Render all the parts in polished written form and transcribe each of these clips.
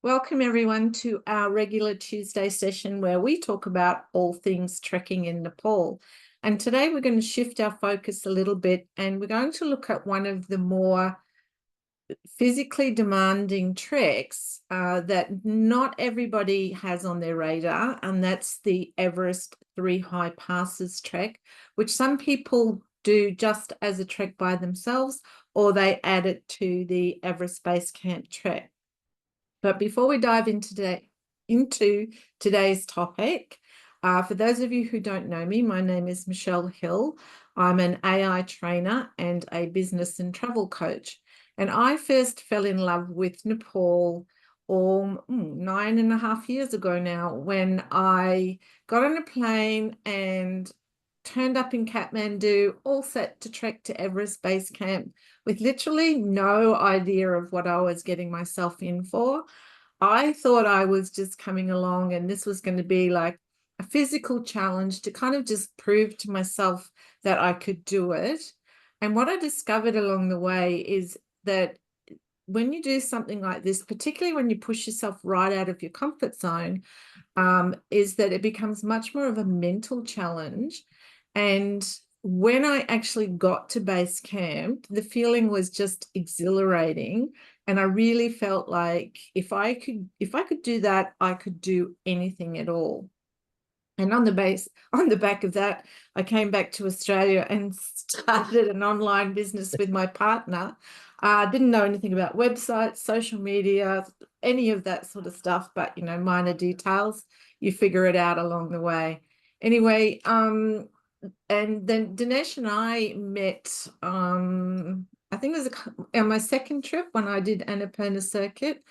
Welcome everyone to our regular Tuesday session where we talk about all things trekking in Nepal. And today we're going to shift our focus a little bit and we're going to look at one of the more physically demanding treks that not everybody has on their radar, and that's the Everest Three Passes Trek, which some people do just as a trek by themselves, or they add it to the Everest Base Camp trek. But before we dive into today's topic, for those of you who don't know me, my name is Michelle Hill. I'm an AI trainer and a business and travel coach. And I first fell in love with Nepal 9.5 years ago now, when I got on a plane and turned up in Kathmandu, all set to trek to Everest Base Camp with literally no idea of what I was getting myself in for. I thought I was just coming along and this was going to be like a physical challenge to kind of just prove to myself that I could do it. And what I discovered along the way is that when you do something like this, particularly when you push yourself right out of your comfort zone, is that it becomes much more of a mental challenge. And when I actually got to base camp, the feeling was just exhilarating. And I really felt like if I could do that, I could do anything at all. And on the back of that, I came back to Australia and started an online business with my partner. Didn't know anything about websites, social media, any of that sort of stuff, but minor details, you figure it out along the way. Anyway, and then Dinesh and I met, I think it was on my second trip when I did Annapurna Circuit,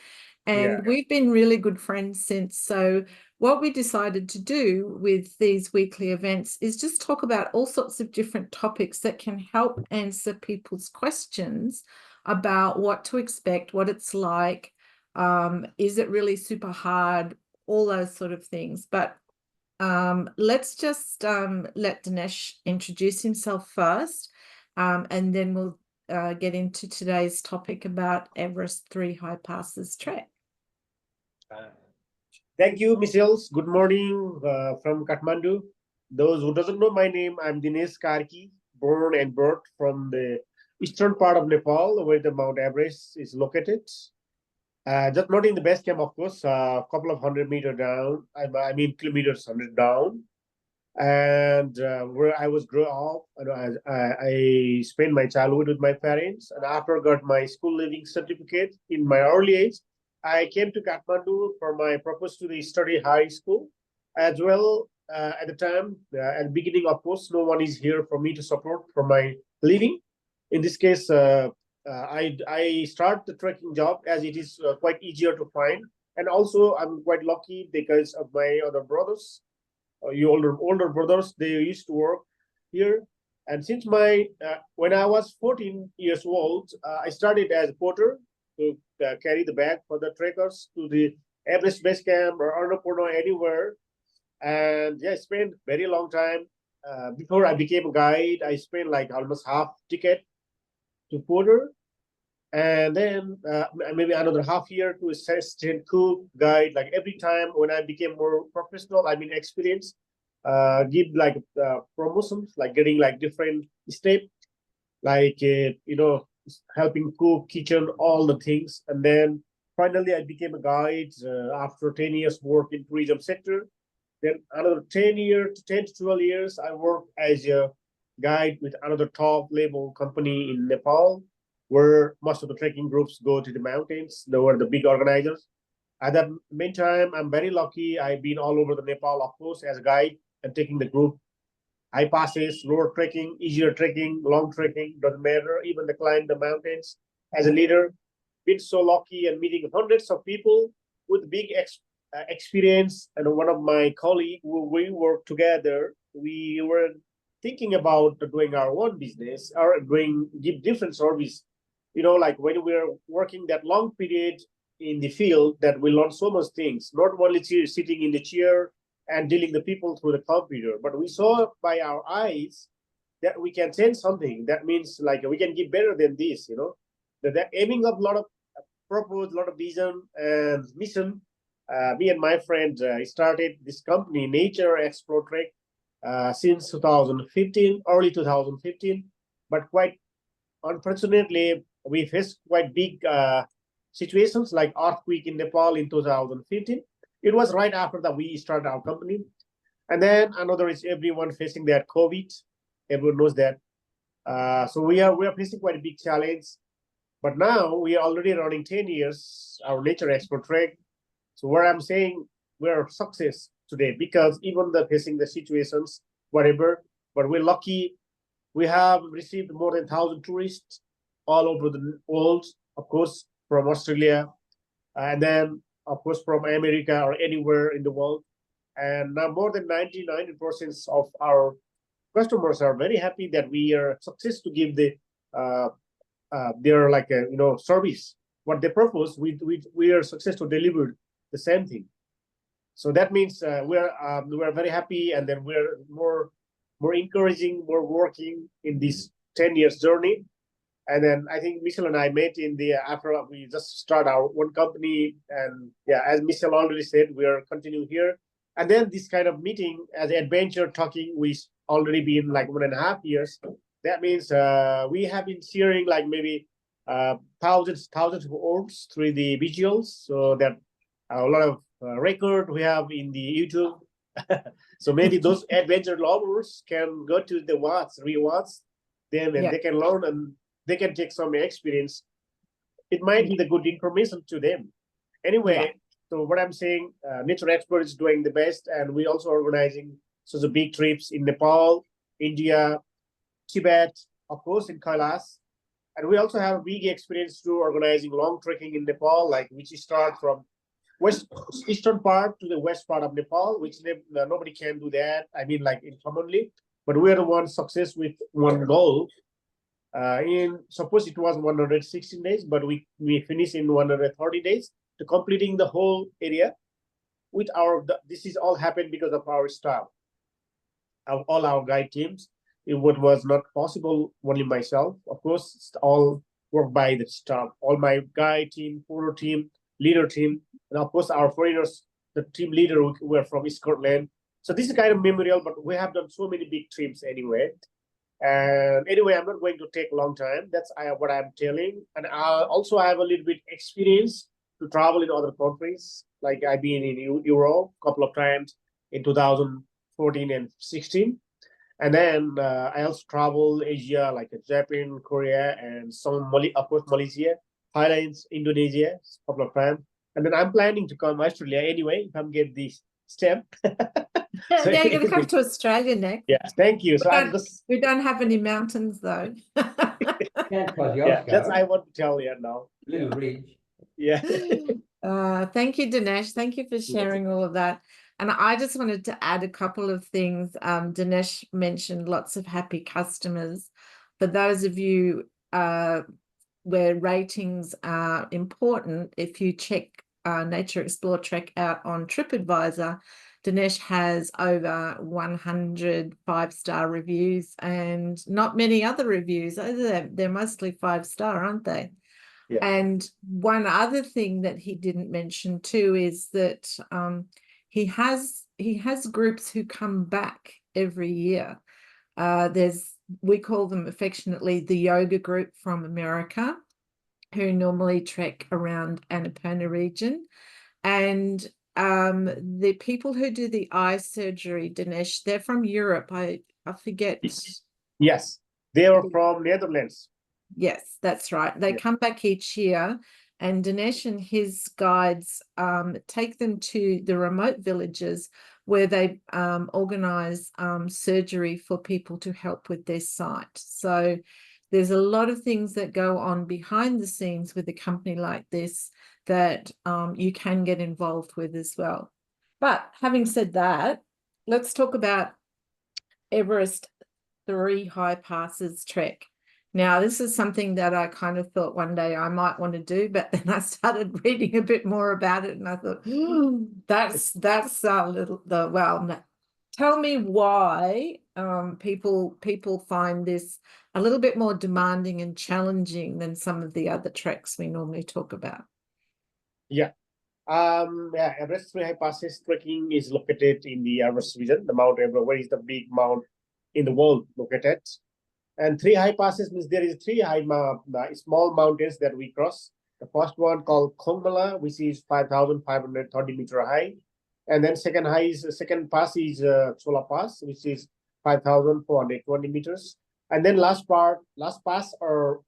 and we've been really good friends since. So what we decided to do with these weekly events is just talk about all sorts of different topics that can help answer people's questions about what to expect, what it's like, is it really super hard, all those sort of things. But let's just let Dinesh introduce himself first, and then we'll get into today's topic about Everest Three Passes Trek. Thank you, Michelle. Good morning from Kathmandu. Those who doesn't know my name, I'm Dinesh Karki, born and brought from the eastern part of Nepal, where the Mount Everest is located. Just not in the base camp, of course, a couple of 100 meters down. I mean kilometers, 100 down. And where I was grew up, I spent my childhood with my parents, and after got my school leaving certificate in my early age, I came to Kathmandu for my purpose to the study high school as well. At the time, at the beginning, of course, no one is here for me to support for my living. In this case, I start the trekking job as it is quite easier to find, and also I'm quite lucky because of my other brothers, you older brothers. They used to work here, and since my when I was 14 years old, I started as a porter to carry the bag for the trekkers to the Everest Base Camp or Annapurna, anywhere. And yeah, I spent very long time. Before I became a guide, I spent like almost half ticket to porter, and then maybe another half year to assistant cook guide. Like every time when I became more professional, I mean experienced, give like promotions, like getting like different step, like helping cook, kitchen, all the things. And then finally I became a guide after 10 years work in tourism sector. Then another 10 to 12 years I worked as a guide with another top level company in Nepal, where most of the trekking groups go to the mountains. They were the big organizers. At that meantime, I'm very lucky. I've been all over the Nepal, of course, as a guide and taking the group. High passes, lower trekking, easier trekking, long trekking, doesn't matter. Even the climb the mountains as a leader. Been so lucky and meeting hundreds of people with big experience. And one of my colleagues, we worked together, we were thinking about doing our own business or give different service. Like when we were working that long period in the field, that we learned so much things, not only sitting in the chair and dealing the people through the computer, but we saw by our eyes that we can change something. That means like we can give better than this, that aiming up a lot of purpose, a lot of vision and mission. Me and my friend started this company, Nature Explore Trek, since 2015, early 2015. But quite unfortunately, we faced quite big situations like earthquake in Nepal in 2015. It was right after that we started our company. And then another is everyone facing that COVID. Everyone knows that. So we are facing quite a big challenge. But now we are already running 10 years, our Nature Expert Trek. So where I'm saying we're a success today because even the facing the situations, whatever, but we're lucky. We have received more than 1,000 tourists all over the world, of course, from Australia, and then, of course, from America or anywhere in the world. And now more than 99% of our customers are very happy that we are success to give the uh, their like a service. What they propose, we are success to deliver the same thing. So that means we're very happy, and then we're more encouraging, more working in this 10 years journey. And then I think Michelle and I met in the after we just start our one company, and yeah, as Michelle already said, we are continuing here. And then this kind of meeting as adventure talking, we already been like 1.5 years. That means we have been sharing like maybe thousands of words through the visuals, so that a lot of record we have in the YouTube. So maybe those adventure lovers can go to the rewatch them, and they can learn and they can take some experience. It might be the good information to them. Anyway, so what I'm saying, Nature Expert is doing the best, and we also organizing such a big trips in Nepal, India, Tibet, of course, in Kailas. And we also have a big experience through organizing long trekking in Nepal, like which start from west eastern part to the west part of Nepal, which nobody can do that. I mean, like in commonly, but we are the one success with one goal. In suppose it was 116 days, but we finished in 130 days to completing the whole area with our. This is all happened because of our staff, of all our guide teams. What was not possible only myself. Of course, it's all work by the staff. All my guide team, photo team, leader team, and of course our foreigners, the team leader who were from Scotland. So this is kind of memorial, but we have done so many big trips anyway. And anyway, I'm not going to take a long time. That's what I'm telling. And also I have a little bit experience to travel in other countries. Like I've been in Europe a couple of times in 2014 and 16. And then I also travel Asia, like Japan, Korea, and of course, Malaysia, Thailand, Indonesia, a couple of times. And then I'm planning to come Australia anyway, if I'm get this step. So you're going to come to Australia next. Yeah, thank you. So we don't have any mountains though. Yeah, that's I want to tell you now. Little ridge. Yeah. Thank you, Dinesh. Thank you for sharing all of that. And I just wanted to add a couple of things. Dinesh mentioned lots of happy customers. For those of you where ratings are important, if you check Nature Explore Trek out on TripAdvisor, Dinesh has over 100 5-star reviews and not many other reviews. They're mostly 5-star, aren't they? Yeah. And one other thing that he didn't mention too is that he has groups who come back every year. We call them affectionately the yoga group from America, who normally trek around Annapurna region. And the people who do the eye surgery, Dinesh, they're from Europe. I forget. Yes, they are from Netherlands. Yes, that's right. They come back each year, and Dinesh and his guides take them to the remote villages where they organize surgery for people to help with their sight. So there's a lot of things that go on behind the scenes with a company like this that you can get involved with as well. But having said that, let's talk about Everest Three Passes Trek. Now, this is something that I kind of thought one day I might want to do, but then I started reading a bit more about it, and I thought, that's a little well. Tell me why people find this a little bit more demanding and challenging than some of the other treks we normally talk about. Yeah. Yeah, Everest Three Passes Trekking is located in the Everest region, the Mount Everest, where is the big mount in the world located. And three high passes means there is three small mountains that we cross. The first one called Khongmala, which is 5,530-meter high. And then second pass is Chola Pass, which is 5,420 meters. And then last pass are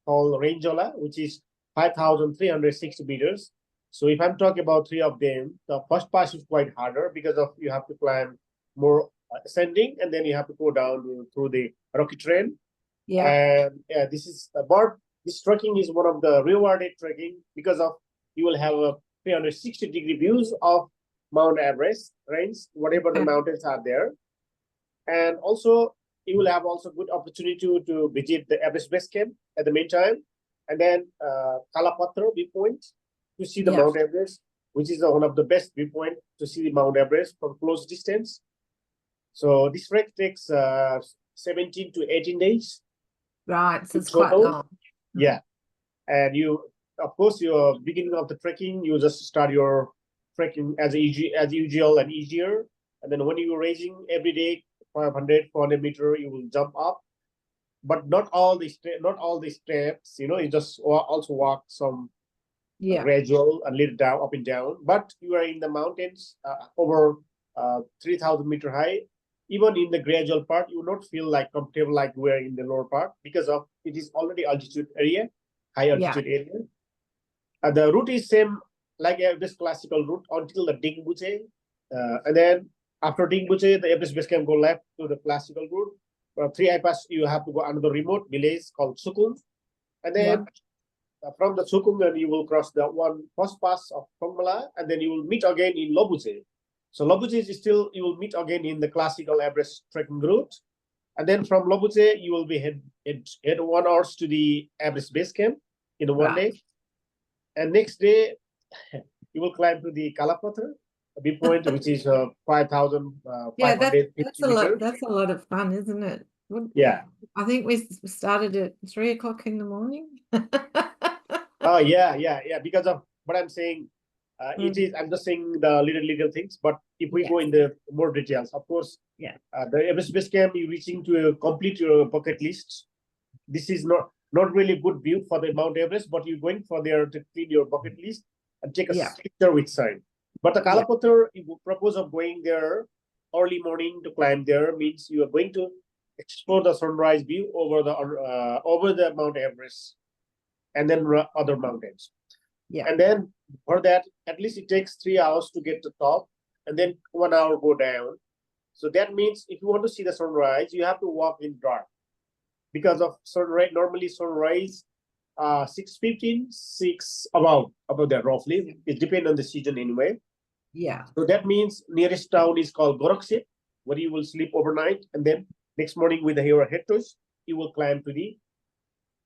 called Rangeola, which is 5,360 meters. So if I'm talking about three of them, the first pass is quite harder because of you have to climb more ascending, and then you have to go down through the rocky terrain. Yeah. And yeah, this is about this trekking is one of the rewarded trekking because of you will have a 360-degree views of Mount Everest range, whatever the mountains are there. And also you will have also good opportunity to visit the Everest Base Camp at the meantime. And then Kalapatra viewpoint to see the Yeah. Mount Everest, which is one of the best viewpoint to see the Mount Everest from close distance. So this trek takes 17 to 18 days. Right. So in it's quite total. long. Yeah. And you, of course, your beginning of the trekking, you just start your trekking as usual and easier. And then when you're raising every day 500, 400 meter, you will jump up. But not all the steps, you just also walk some Yeah. gradual and little down, up and down. But you are in the mountains over 3,000-meter high. Even in the gradual part, you will not feel like comfortable like we're in the lower part because of it is already altitude area, high Yeah. altitude area. The route is same like this classical route until the Dingbuche. And then after Dingbuche, the Everest Base Camp go left to the classical route. Three high pass, you have to go another remote village called Sukung. And Yeah. then from the Sukung, then you will cross the first pass of Khongmala, and then you will meet again in Lobuje. So Lobuje is still, you will meet again in the classical Everest trekking route. And then from Lobuje, you will be head 1 hour to the Everest Base Camp in one day. And next day, you will climb to the Kalapatra viewpoint, which is 5,550 that's a lot. meters. That's a lot of fun, isn't it? Yeah. I think we started at 3 o'clock in the morning. Oh, yeah. Because of what I'm saying, it is. I'm just saying the little things. But if we go in the more details, of course, the Everest Base Camp, you're reaching to complete your bucket list. This is not really good view for the Mount Everest, but you're going for there to clean your bucket list and take a picture with sign. But the Kalapatra, you propose of going there early morning to climb there means you are going to explore the sunrise view over the Mount Everest and then other mountains. Yeah. And then for that, at least it takes 3 hours to get to the top, and then 1 hour go down. So that means if you want to see the sunrise, you have to walk in dark because of sunrise. Normally sunrise 6:15, 6 about that roughly. It depends on the season anyway. Yeah. So that means nearest town is called Gorakhpur, where you will sleep overnight, and then next morning with your head torch, you will climb to the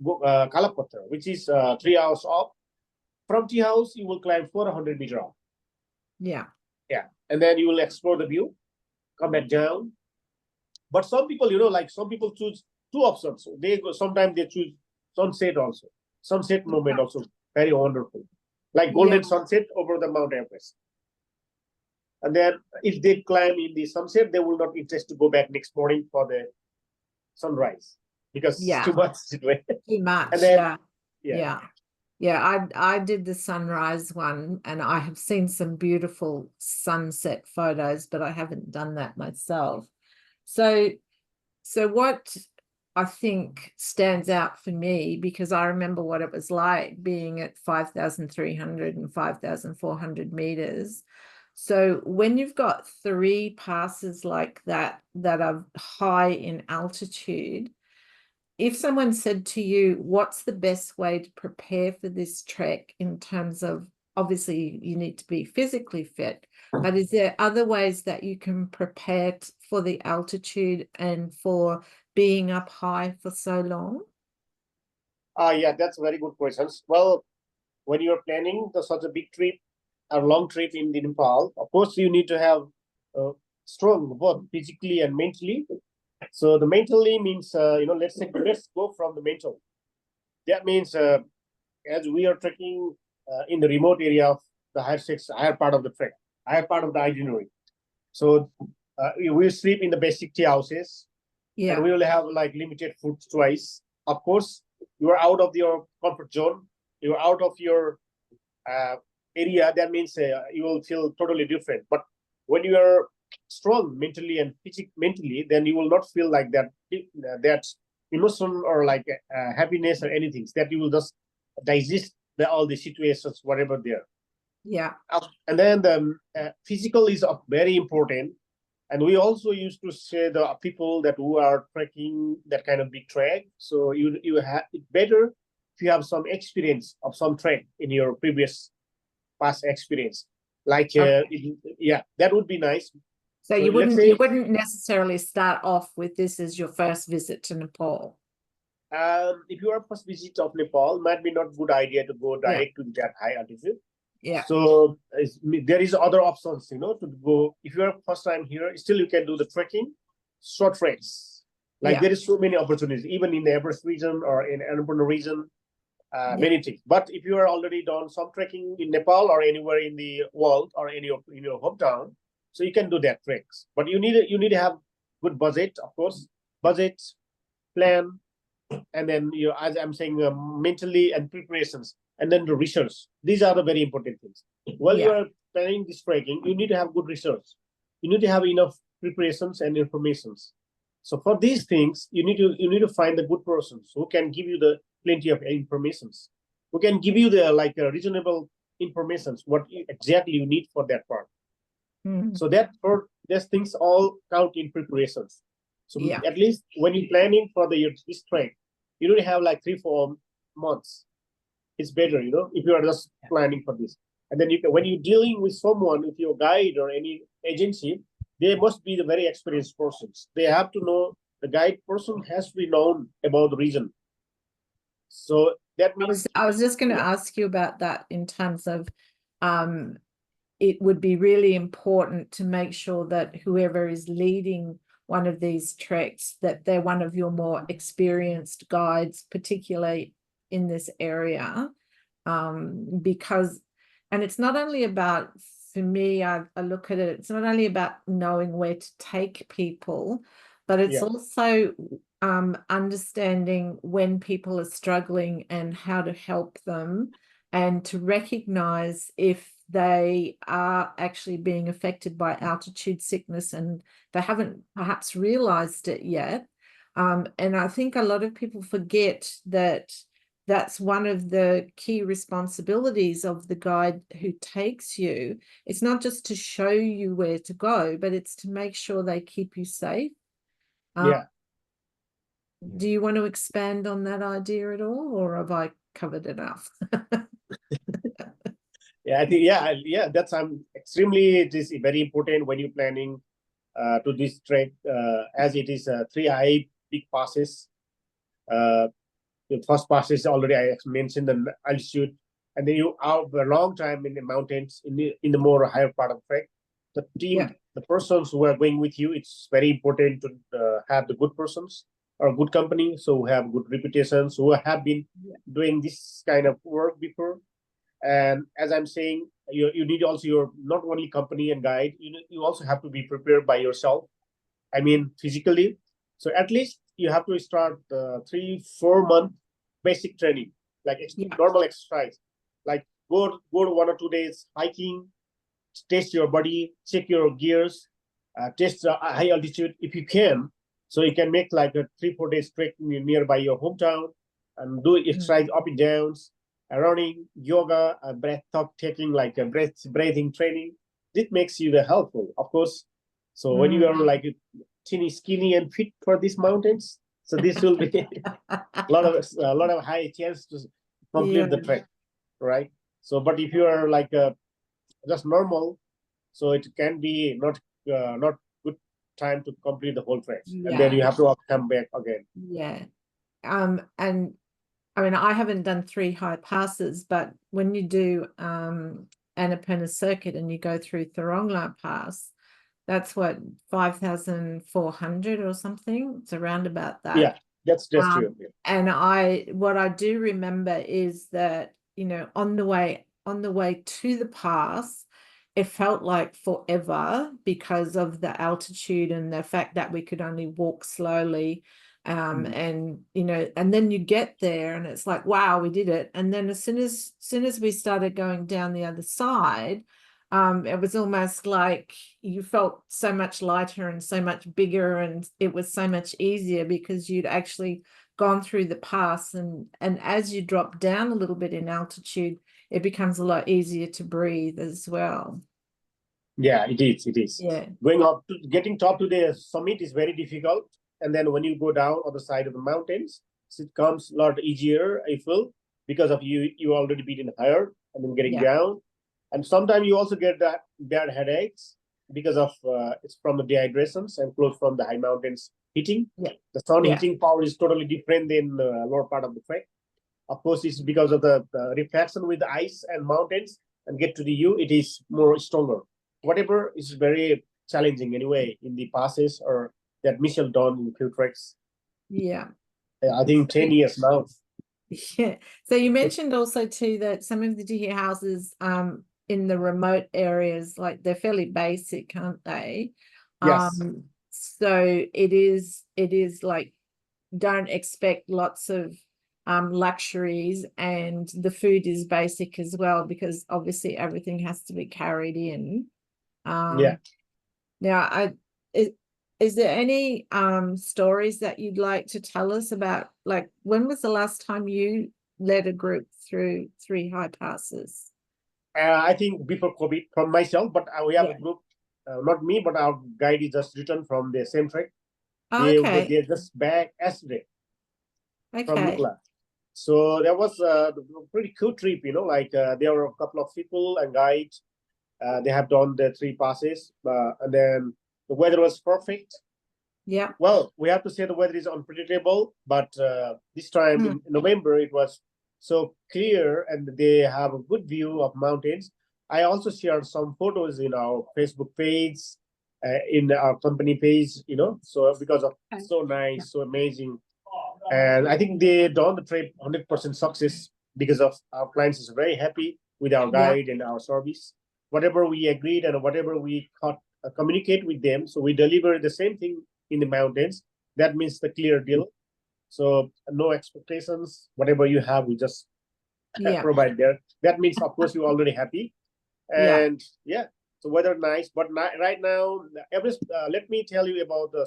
Kalapatra, which is 3 hours off. From tea house, you will climb 400 meter off. Yeah. Yeah. And then you will explore the view, come back down. But some people, like some people choose two options. Sometimes they choose sunset also. Sunset moment also very wonderful. Like golden sunset over the Mount Everest. And then if they climb in the sunset, they will not interest to go back next morning for the sunrise because it's too much. Too much. And then, I did the sunrise one, and I have seen some beautiful sunset photos, but I haven't done that myself. So what I think stands out for me, because I remember what it was like being at 5,300 and 5,400 meters. So when you've got three passes like that are high in altitude, if someone said to you, what's the best way to prepare for this trek in terms of, obviously you need to be physically fit, but is there other ways that you can prepare for the altitude and for being up high for so long? Yeah, that's a very good question. Well, when you're planning such a big trip, a long trip in the Nepal, of course you need to have strong both physically and mentally. So the mentally means let's go from the mental. That means as we are trekking in the remote area of the higher part of the trek, higher part of the itinerary. So we will sleep in the basic tea houses, and Yeah. we will have like limited food choice. Of course, you are out of your comfort zone. You are out of your uh, area. That means you will feel totally different. But when you are strong mentally and mentally, then you will not feel like that that emotion or like happiness or anything. That you will just digest all the situations, whatever there. Yeah. And then the physical is very important. And we also used to say the people that who are trekking that kind of big trek. So you have it better if you have some experience of some trek in your previous past experience. Like Okay. yeah, that would be nice. So So you let's wouldn't say necessarily start off with this as your first visit to Nepal. if you are first visit of Nepal, might be not good idea to go Yeah. direct to that high altitude. Yeah. So there is other options, to go. If you are first time here, still you can do the trekking, short treks. Like Yeah. there is so many opportunities, even in the Everest region or in Annapurna region, Yeah. many things. But if you are already done some trekking in Nepal or anywhere in the world or in your hometown, so you can do that treks. But you need to have good budget, of course, budget plan, and then as I'm saying, mentally and preparations, and then the research. These are the very important things. While you Yeah. are planning this trekking, you need to have good research. You need to have enough preparations and informations. So for these things, you need to find the good persons who can give you the plenty of informations, who can give you the like reasonable informations what exactly you need for that part. Mm. So that for these things all count in preparations. So Yeah. at least when you're planning for this trek, you don't have like 3-4 months. It's better, if you are just planning for this. And then when you're dealing with someone, with your guide or any agency, they must be the very experienced persons. They have to know, the guide person has to be known about the region. So that means, I was just going to yeah, ask you about that in terms of um it would be really important to make sure that whoever is leading one of these treks, that they're one of your more experienced guides, particularly in this area. Because, and it's not only about, for me, I look at it, it's not only about knowing where to take people, but it's yeah, also understanding when people are struggling and how to help them, and to recognize if they are actually being affected by altitude sickness and they haven't perhaps realized it yet. And I think a lot of people forget that that's one of the key responsibilities of the guide who takes you. It's not just to show you where to go, but it's to make sure they keep you safe. yeah. Do you want to expand on that idea at all, or have I covered enough? Yeah, I think, yeah, that's extremely, it is very important when you're planning to this trek, as it is three high big passes. Uh, the first pass is already I mentioned the altitude, and then you out a long time in the mountains in the more higher part of the trek. The Yeah. team, the persons who are going with you, it's very important to have the good persons or good company, so who have good reputations, who have been doing this kind of work before. And as I'm saying, you need also your not only company and guide, you also have to be prepared by yourself. I mean, physically. So at least you have to start 3-4 month basic training, like Yeah. normal exercise. Like go to 1 or 2 days hiking, test your body, check your gears, test high altitude if you can. So you can make like a 3-4 days trek nearby your hometown and do Mm. exercise up and downs, running, yoga, breath taking, like a breathing training. This makes you the helpful, of course. So when you Mm. are like teeny, skinny, and fit for these mountains, so this will be a lot of high chance to Yeah. complete the trek, right? So, but if you are like just normal, so it can be not good time to complete the whole trek, and then Yeah. you have to come back again. Yeah. And I mean, I haven't done three high passes, but when you do Annapurna Circuit and you go through Thorongla Pass, that's what, 5,400 or something. It's around about that. Yeah, that's true. Yeah. And what I do remember is that, on the way on the way to the pass, it felt like forever because of the altitude and the fact that we could only walk slowly. And and then you get there and it's like, wow, we did it. And then as soon as we started going down the other side, it was almost like you felt so much lighter and so much bigger, and it was so much easier because you'd actually gone through the pass, and as you drop down a little bit in altitude, it becomes a lot easier to breathe as well. Yeah, it is. It is. Yeah. Going up to getting top to the summit is very difficult. And then when you go down on the side of the mountains, it comes a lot easier, I feel, because of you already been higher and then getting Yeah. down. And sometimes you also get that bad headaches because of it's from the dehydrations and close from the high mountains heating. Yeah. The sun Yeah. heating power is totally different than the lower part of the trek. Of course, it's because of the reflection with the ice and mountains and get to the U, it is more stronger. Whatever is very challenging anyway in the passes or that Michelle done in few treks. Yeah. I think 10 years now. Yeah. So you mentioned also too that some of the tea houses in the remote areas, like they're fairly basic, aren't they? Yes. So it is like, don't expect lots of luxuries, and the food is basic as well because obviously everything has to be carried in. Yeah. Now, is there any stories that you'd like to tell us about? Like, when was the last time you led a group through 3 high passes? I think before COVID from myself, but we have Yeah. a group, not me, but our guide is just returned from the same trek. Oh, They're okay. just back yesterday from Okay. Nukla. So that was a pretty cool trip, like there were a couple of people and guides. They have done the 3 passes, and then the weather was perfect. Yeah. Well, we have to say the weather is unpredictable, but this time in November it was so clear, and they have a good view of mountains. I also shared some photos in our Facebook page, in our company page, so because of so Yeah. nice, so amazing. And I think they done the trip 100% success because of our clients is very happy with our Yeah. guide and our service. Whatever we agreed and whatever we communicate with them, so we deliver the same thing in the mountains. That means the clear deal. So no expectations. Whatever you have, we just Yeah. provide there. That means, of course, you're already happy. Yeah. And yeah, so weather nice, but right now, Everest. Let me tell you about the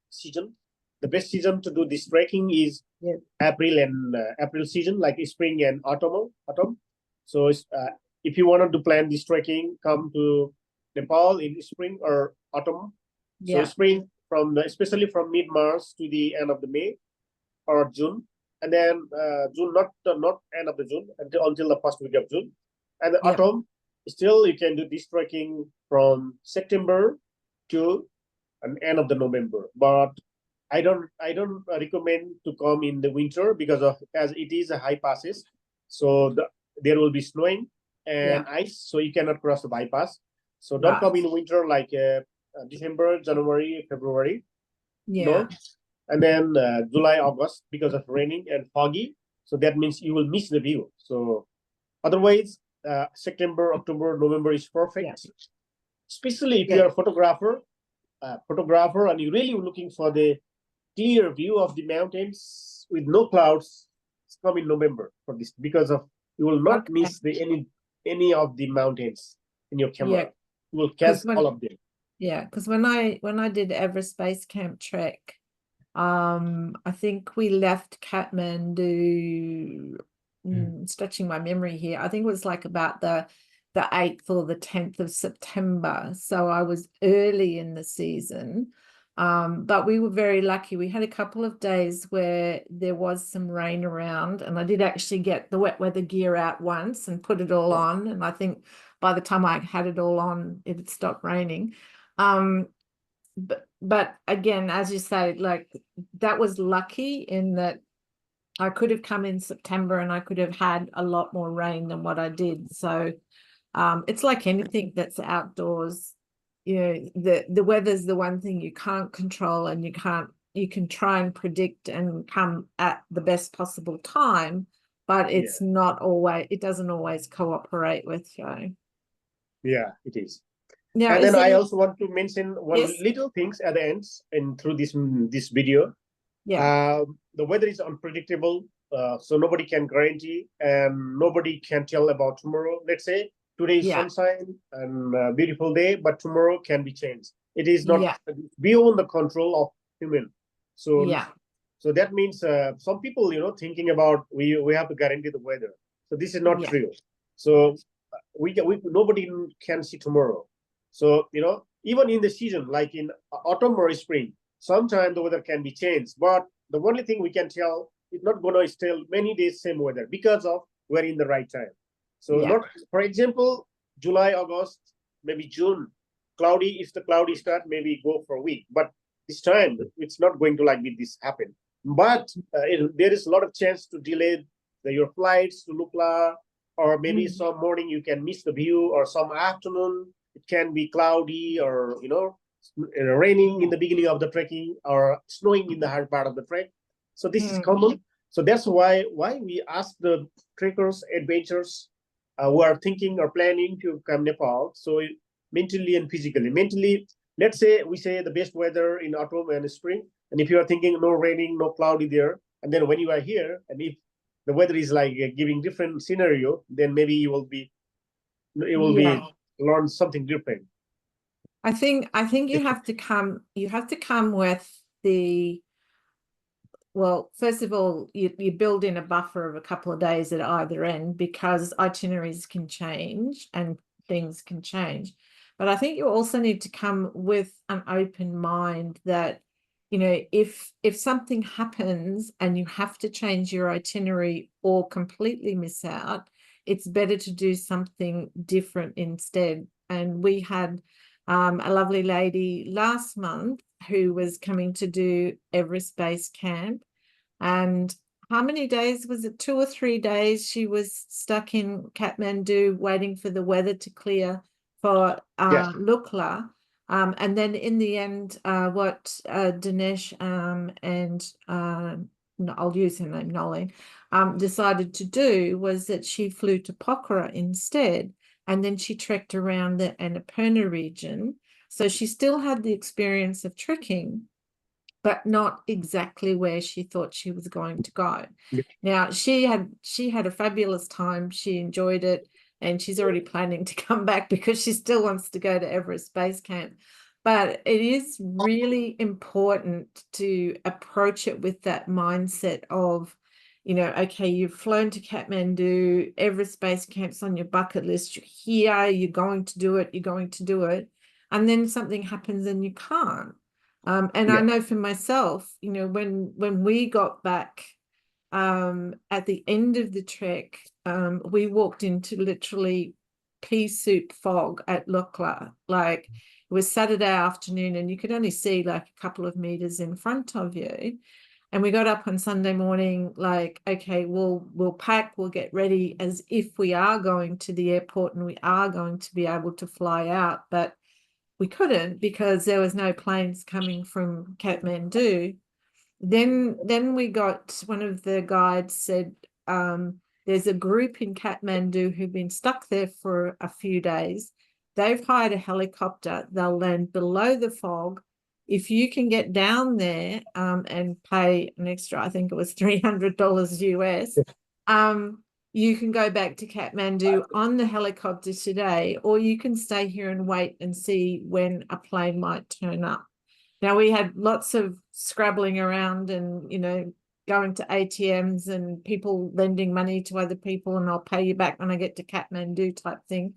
season. The best season to do this trekking is Yeah. April and April season, like spring and autumn. So if you wanted to plan this trekking, come to Nepal in spring or autumn. So Yeah. spring especially from mid March to the end of the May or June, and then June, not end of the June until the first week of June, and the Yeah. autumn. Still, you can do this trekking from September to an end of the November. But I don't recommend to come in the winter because of as it is a high passes, so there will be snowing Yeah. and ice, so you cannot cross the bypass. So don't Right. come in winter like December, January, February. Yeah. No, and then July, August because of raining and foggy. So that means you will miss the view. So otherwise, September, October, November is Yeah. perfect, especially if you Yeah. are a photographer, and you're really looking for the clear view of the mountains with no clouds. It's come in November for this because of you will not Okay. miss any of the mountains in your Yeah. camera. You will catch Because all of them. when I did Everest Base Camp Trek, I think we left Kathmandu, stretching my memory here. I think it was like about the 8th or the 10th of September. So I was early in the season. But we were very lucky. We had a couple of days where there was some rain around, and I did actually get the wet weather gear out once and put it all on. And I think by the time I had it all on, it had stopped raining. But again, as you say, like, that was lucky in that I could have come in September and I could have had a lot more rain than what I did. So it's like anything that's outdoors. The weather's the one thing you can't control, and you can try and predict and come at the best possible time, but Yeah. it's not always, it doesn't always cooperate with you. Yeah, it is. Now, And is then I it, also want to mention one yes, little things at the end and through this video. yeah, The weather is unpredictable, so nobody can guarantee, and nobody can tell about tomorrow. Let's say today is yeah, sunshine and a beautiful day, but tomorrow can be changed. It is not yeah, beyond the control of human. So, yeah, so that means some people, thinking about we have to guarantee the weather. So this is not yeah, true. So we nobody can see tomorrow. So even in the season, like in autumn or spring, sometimes the weather can be changed. But the only thing we can tell is not going to stay many days same weather because of we're in the right time. So yeah, not, for example, July, August, maybe June, cloudy. If the cloudy start, maybe go for a week. But this time it's not going to like this happen. But there is a lot of chance to delay your flights to Lukla, or maybe mm, some morning you can miss the view, or some afternoon it can be cloudy, or raining in the beginning of the trekking, or snowing in the hard part of the trek. So this is mm, common. So that's why we ask the trekkers, adventurers who are thinking or planning to come Nepal. So mentally and physically, mentally, let's say we say the best weather in autumn and spring, and if you are thinking no raining, no cloudy there, and then when you are here, and if the weather is like giving different scenario, then maybe you will be yeah. learn something different. I think you have to come with the, well, first of all, you build in a buffer of a couple of days at either end because itineraries can change and things can change. But I think you also need to come with an open mind that, if something happens and you have to change your itinerary or completely miss out, it's better to do something different instead. And we had a lovely lady last month who was coming to do Everest Base Camp. And how many days was it? 2 or 3 days she was stuck in Kathmandu waiting for the weather to clear for Yes. Lukla. And then in the end, what Dinesh and I'll use her name, Nolene, decided to do was that she flew to Pokhara instead. And then she trekked around the Annapurna region. So she still had the experience of trekking, but not exactly where she thought she was going to go. Now she had a fabulous time. She enjoyed it, and she's already planning to come back because she still wants to go to Everest Base Camp. But it is really important to approach it with that mindset of, okay, you've flown to Kathmandu, Everest Base Camp's on your bucket list. You're here, you're going to do it, you're going to do it. And then something happens and you can't. And I Yeah. know for myself, when we got back at the end of the trek, we walked into literally pea soup fog at Lukla. Like it was Saturday afternoon and you could only see like a couple of meters in front of you. And we got up on Sunday morning, like, okay, we'll pack, we'll get ready as if we are going to the airport and we are going to be able to fly out. But we couldn't because there was no planes coming from Kathmandu. Then we got, one of the guides said, there's a group in Kathmandu who've been stuck there for a few days. They've hired a helicopter. They'll land below the fog. If you can get down there and pay an extra, I think it was $300 US, you can go back to Kathmandu on the helicopter today, or you can stay here and wait and see when a plane might turn up. Now, we had lots of scrabbling around and, going to ATMs and people lending money to other people, and I'll pay you back when I get to Kathmandu type thing.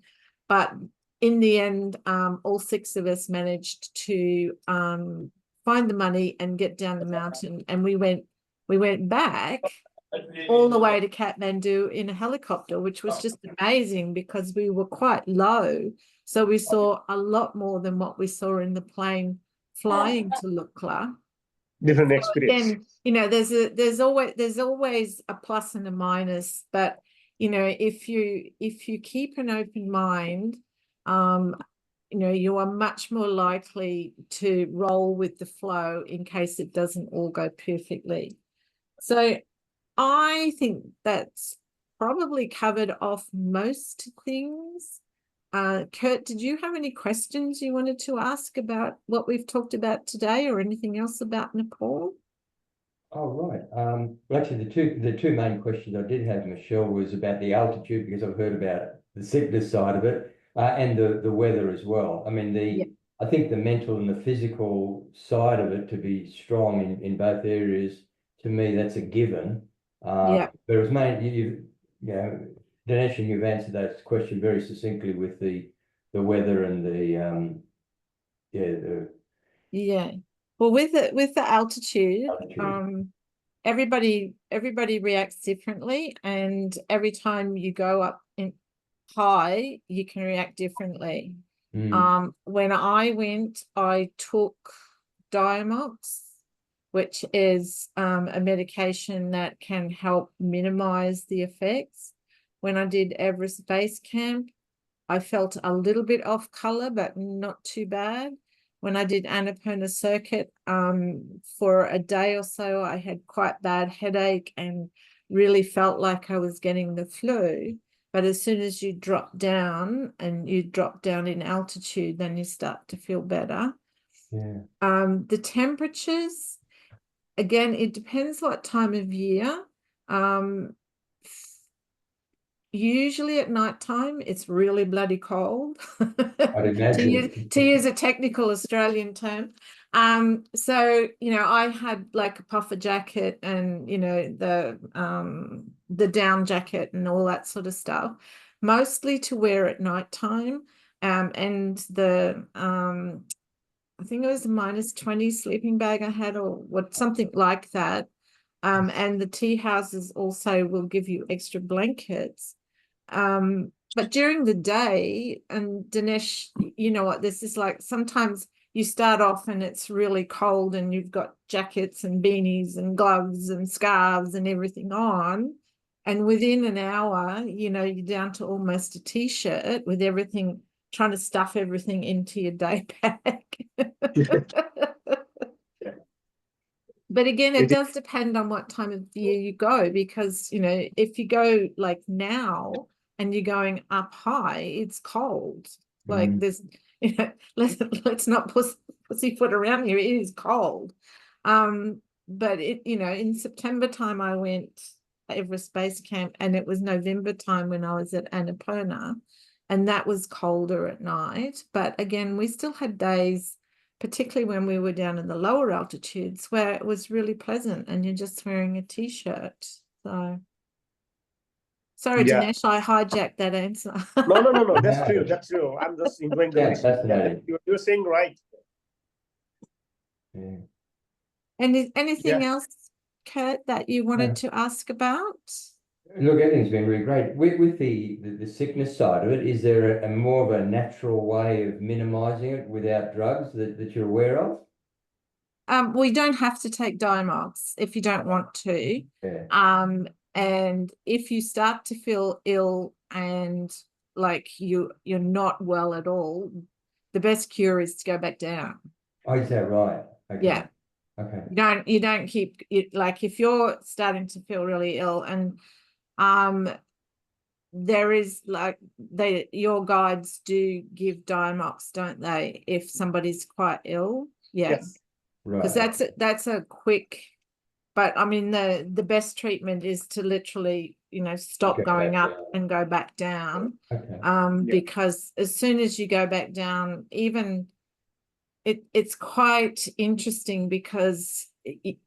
But in the end, all six of us managed to find the money and get down the mountain. And we went back all the way to Kathmandu in a helicopter, which was just amazing because we were quite low. So we saw a lot more than what we saw in the plane flying to Lukla. Different So experience. again, there's always a plus and a minus, but if you keep an open mind, um, you are much more likely to roll with the flow in case it doesn't all go perfectly. So I think that's probably covered off most things. Kurt, did you have any questions you wanted to ask about what we've talked about today or anything else about Nepal? Oh, right. Well, actually, the two main questions I did have, Michelle, was about the altitude, because I've heard about the sickness side of it, and the weather as well. I mean, Yeah. I think the mental and the physical side of it, to be strong in both areas, to me, that's a given. Yeah. But it was mainly you know, Dinesh, and you've answered that question very succinctly with the weather and the Yeah. Well, with the altitude, altitude. everybody reacts differently, and every time you go up in high, you can react differently. Mm, When I went, I took Diamox, which is a medication that can help minimize the effects. When I did Everest Base Camp, I felt a little bit off color, but not too bad. When I did Annapurna Circuit, for a day or so, I had quite bad headache and really felt like I was getting the flu. But as soon as you drop down and you drop down in altitude, then you start to feel better. yeah. The temperatures, again, it depends what time of year. Um, Usually at nighttime, it's really bloody cold. I'd to use imagine. to use a technical Australian term. So I had like a puffer jacket and the down jacket and all that sort of stuff, mostly to wear at nighttime. And the I think it was a -20 sleeping bag I had, or what, something like that. And the tea houses also will give you extra blankets. But during the day, and Dinesh, you know what this is like, sometimes you start off and it's really cold and you've got jackets and beanies and gloves and scarves and everything on. And within an hour, you're down to almost a t-shirt with everything, trying to stuff everything into your day pack. But again, it It is, does depend on what time of year you go, because, if you go like now and you're going up high, it's cold. Like Mm, there's, let's not pussyfoot around here. It is cold. But in September time, I went Everest Base Camp, and it was November time when I was at Annapurna, and that was colder at night. But again, we still had days, particularly when we were down in the lower altitudes, where it was really pleasant and you're just wearing a t-shirt. So sorry, yeah. Dinesh, I hijacked that answer. No, no, no, no. That's no, true. That's true. I'm just enjoying the sounds listening. Yeah, fascinating. you're saying right. Yeah. And is anything Yeah. else, Kurt, that you wanted Yeah. to ask about? Look, everything's been really great. With the sickness side of it, is there a more of a natural way of minimizing it without drugs that you're aware of? We don't have to take Diamox if you don't want to. Yeah. And if you start to feel ill and like you're not well at all, the best cure is to go back down. Oh, is that right? Okay. Yeah. Okay. You don't keep it, like if you're starting to feel really ill, and um there is like your guides do give Diamox, don't they, if somebody's quite ill? Yeah. Yes. Because Right. that's a quick, but I mean the best treatment is to literally, stop Go going back up down. and go back down. Okay. Yeah. Because as soon as you go back down, even it's quite interesting, because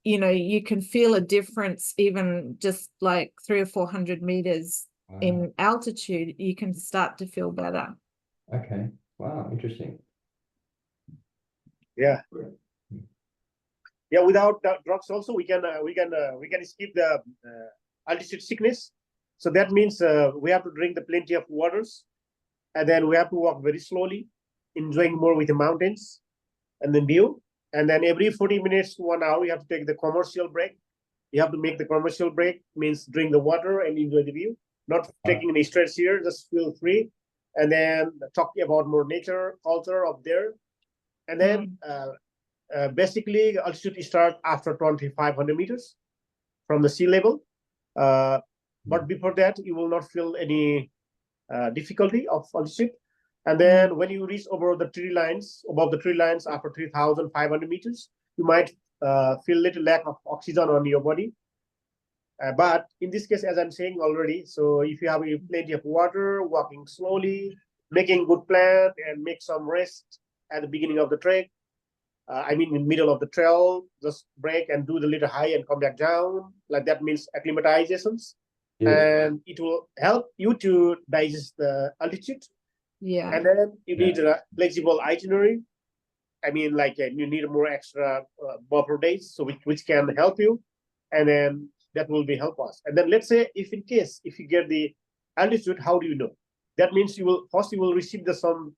you can feel a difference even just like 300 or 400 meters Wow. in altitude. You can start to feel better. Okay. Wow. Interesting. Yeah. Yeah. Without drugs, also we can skip the altitude sickness. So that means we have to drink the plenty of waters, and then we have to walk very slowly, enjoying more with the mountains and the view. And then every 40 minutes to 1 hour, you have to take the commercial break. You have to make the commercial break, means drink the water and enjoy the view. Not taking any stress here, just feel free. And then talking about more nature, culture of there. And then basically altitude start after 2,500 meters from the sea level. Uh, But before that, you will not feel any difficulty of altitude. And then when you reach over the tree lines, above the tree lines after 3,500 meters, you might feel little lack of oxygen on your body. But in this case, as I'm saying already, so if you have plenty of water, walking slowly, making good plan, and make some rest at the beginning of the trek, I mean, in the middle of the trail, just break and do the little high and come back down. Like that means acclimatizations. And it will help you to digest the altitude. Yeah. And then you need a flexible itinerary. I mean, like you need more extra buffer days, so which can help you. And then that will be help us. And then let's say if in case, if you get the altitude, how do you know? That means you will receive some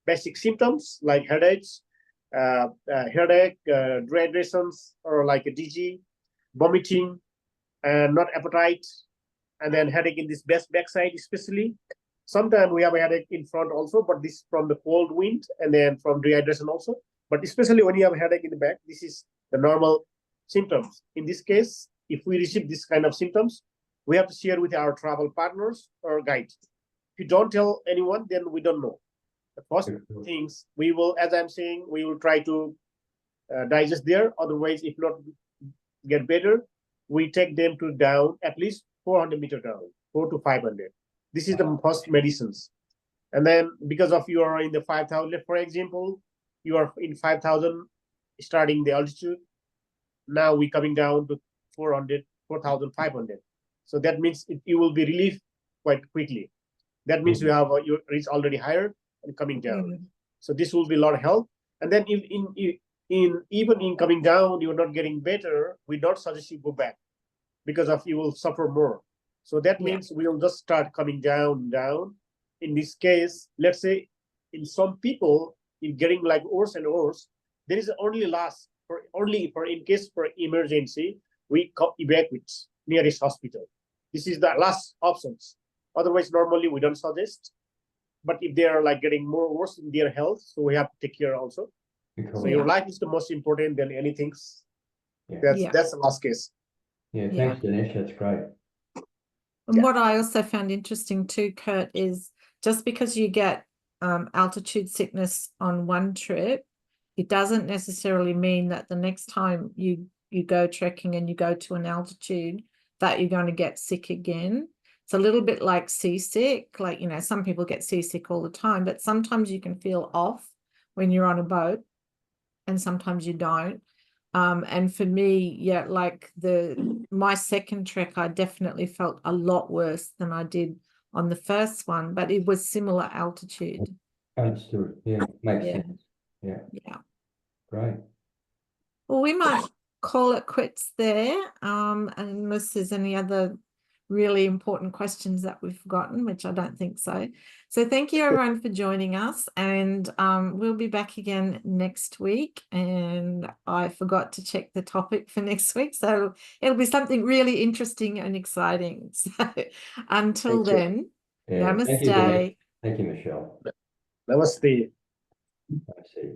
basic symptoms like headaches, headache, dehydrations, or like a dizzy, vomiting, and not appetite, and then headache in this backside especially. Sometimes we have a headache in front also, but this from the cold wind and then from dehydration also. But especially when you have a headache in the back, this is the normal symptoms. In this case, if we receive this kind of symptoms, we have to share with our travel partners or guide. If you don't tell anyone, then we don't know. The first things we will, as I'm saying, we will try to digest there. Otherwise, if not get better, we take them to down at least 400 meters down, 4 to 500. This is the first medicines. And then because of you are in the 5,000, for example, you are in 5,000 starting the altitude. Now we coming down to 4,500. So that means you will be relieved quite quickly. That means you have you reach already higher and coming down. So this will be a lot of help. And then even in coming down, you're not getting better. We don't suggest you go back because of you will suffer more. So that means we'll just start coming down. In this case, let's say in some people, in getting like worse and worse, there is only last for in case for emergency, we evacuate nearest hospital. This is the last options. Otherwise, normally we don't suggest. But if they are like getting more worse in their health, so we have to take care also. So your life is the most important than anything. That's the last case. Yeah, thanks, Dinesh. That's great. And what I also found interesting too, Kurt, is just because you get altitude sickness on one trip, it doesn't necessarily mean that the next time you go trekking and you go to an altitude that you're going to get sick again. It's a little bit like seasick. Like, you know, some people get seasick all the time, but sometimes you can feel off when you're on a boat and sometimes you don't. And for me, like my second trek, I definitely felt a lot worse than I did on the first one, but it was similar altitude. Understood. Yeah, makes sense. Yeah. Great. Well, we might call it quits there, unless there's any other really important questions that we've forgotten, which I don't think so. So thank you everyone for joining us, and we'll be back again next week. And I forgot to check the topic for next week, so it'll be something really interesting and exciting. So until then, namaste. Thank you, Michelle. Namaste. I see.